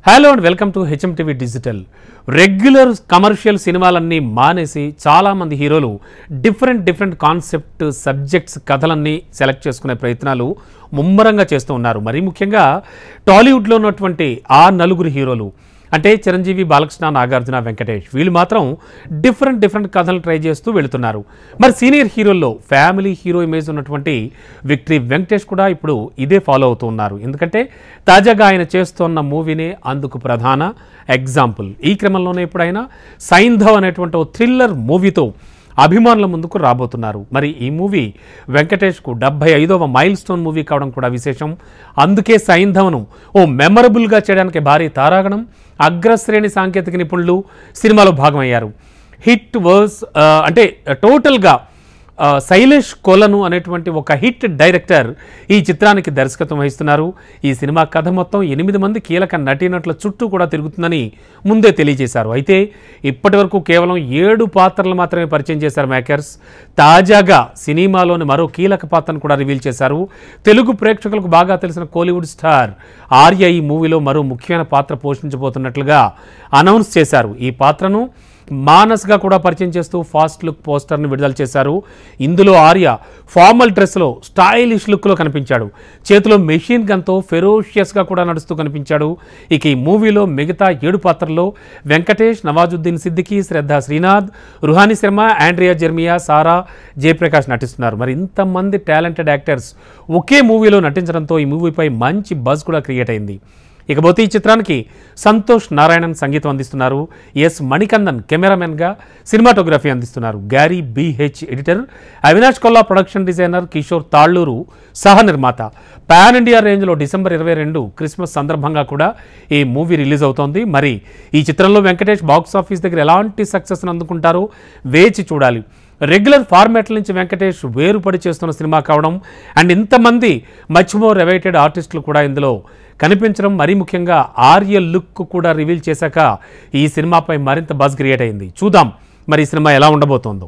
Hello and welcome to HMTV digital. Regular commercial సినిమాలన్నీ మానేసి చాలామంది హీరోలు డిఫరెంట్ కాన్సెప్ట్ సబ్జెక్ట్స్ కథలన్నీ సెలెక్ట్ చేసుకునే ప్రయత్నాలు ముమ్మరంగా చేస్తూ ఉన్నారు. మరీ ముఖ్యంగా టాలీవుడ్లో ఉన్నటువంటి ఆ నలుగురు హీరోలు అంటే చిరంజీవి, బాలకృష్ణ, నాగార్జున, వెంకటేష్ వీళ్ళు మాత్రం డిఫరెంట్ కథలు ట్రై చేస్తూ వెళుతున్నారు. మరి సీనియర్ హీరోల్లో ఫ్యామిలీ హీరో ఇమేజ్ ఉన్నటువంటి విక్టరీ వెంకటేష్ కూడా ఇప్పుడు ఇదే ఫాలో అవుతూ ఉన్నారు. ఎందుకంటే తాజాగా ఆయన చేస్తున్న మూవీనే అందుకు ప్రధాన ఎగ్జాంపుల్. ఈ క్రమంలోనే ఇప్పుడు ఆయన సైంధవ్ అనేటువంటి ఓ థ్రిల్లర్ మూవీతో అభిమానుల ముందుకు రాబోతున్నారు. మరి ఈ మూవీ వెంకటేష్కు 75వ మైల్ స్టోన్ మూవీ కావడం కూడా విశేషం. అందుకే సైంధవ్ను ఓ మెమరబుల్గా చేయడానికి భారీ తారాగణం, అగ్రశ్రేణి సాంకేతిక నిపుణులు సినిమాలో భాగమయ్యారు. హిట్ వర్స్ అంటే టోటల్గా శైలేష్ కొలను అనేటువంటి ఒక హిట్ డైరెక్టర్ ఈ చిత్రానికి దర్శకత్వం వహిస్తున్నారు. ఈ సినిమా కథ మొత్తం 8 మంది కీలక నటీనటుల చుట్టూ కూడా తిరుగుతుందని ముందే తెలియజేశారు. అయితే ఇప్పటి వరకు కేవలం 7 పాత్రలు మాత్రమే పరిచయం చేశారు మేకర్స్. తాజాగా సినిమాలోని మరో కీలక పాత్రను కూడా రివీల్ చేశారు. తెలుగు ప్రేక్షకులకు బాగా తెలిసిన కోలీవుడ్ స్టార్ ఆర్య ఈ మూవీలో మరో ముఖ్యమైన పాత్ర పోషించబోతున్నట్లుగా అనౌన్స్ చేశారు. ఈ పాత్రను మానస్గా కూడా పరిచయం చేస్తూ ఫాస్ట్ లుక్ పోస్టర్ని విడుదల చేశారు. ఇందులో ఆర్య ఫార్మల్ డ్రెస్లో స్టైలిష్ లుక్లో కనిపించాడు. చేతిలో మెషిన్ గన్తో ఫెరోషియస్గా కూడా నడుస్తూ కనిపించాడు. ఇక ఈ మూవీలో మిగతా 7 పాత్రల్లో వెంకటేష్, నవాజుద్దీన్ సిద్దికీ, శ్రద్ధా శ్రీనాథ్, రుహానీ శర్మ, ఆండ్రియా జెర్మియా, సారా, జయప్రకాష్ నటిస్తున్నారు. మరి ఇంతమంది టాలెంటెడ్ యాక్టర్స్ ఒకే మూవీలో నటించడంతో ఈ మూవీపై మంచి బజ్ కూడా క్రియేట్ అయింది. ఇకపోతే ఈ చిత్రానికి సంతోష్ నారాయణన్ సంగీతం అందిస్తున్నారు. ఎస్ మణికందన్ కెమెరామెన్గా సినిమాటోగ్రఫీ అందిస్తున్నారు. Gary BH editor, Avinash Kolla production designer, Kishore Talluri సహ నిర్మాత. పాన్ ఇండియా రేంజ్లో డిసెంబర్ 22 క్రిస్మస్ సందర్భంగా కూడా ఈ మూవీ రిలీజ్ అవుతోంది. మరి ఈ చిత్రంలో వెంకటేష్ బాక్స్ ఆఫీస్ దగ్గర ఎలాంటి సక్సెస్ను అందుకుంటారో వేచి చూడాలి. రెగ్యులర్ ఫార్మాట్ల నుంచి వెంకటేష్ వేరుపడి చేస్తున్న సినిమా కావడం అండ్ ఇంతమంది మచ్ మోర్ ఎవైటెడ్ ఆర్టిస్టులు కూడా ఇందులో కనిపించడం, మరీ ముఖ్యంగా ఆర్య లుక్ కూడా రివీల్ చేశాక ఈ సినిమాపై మరింత బజ్ క్రియేట్ అయింది. చూద్దాం మరి ఈ సినిమా ఎలా ఉండబోతోందో.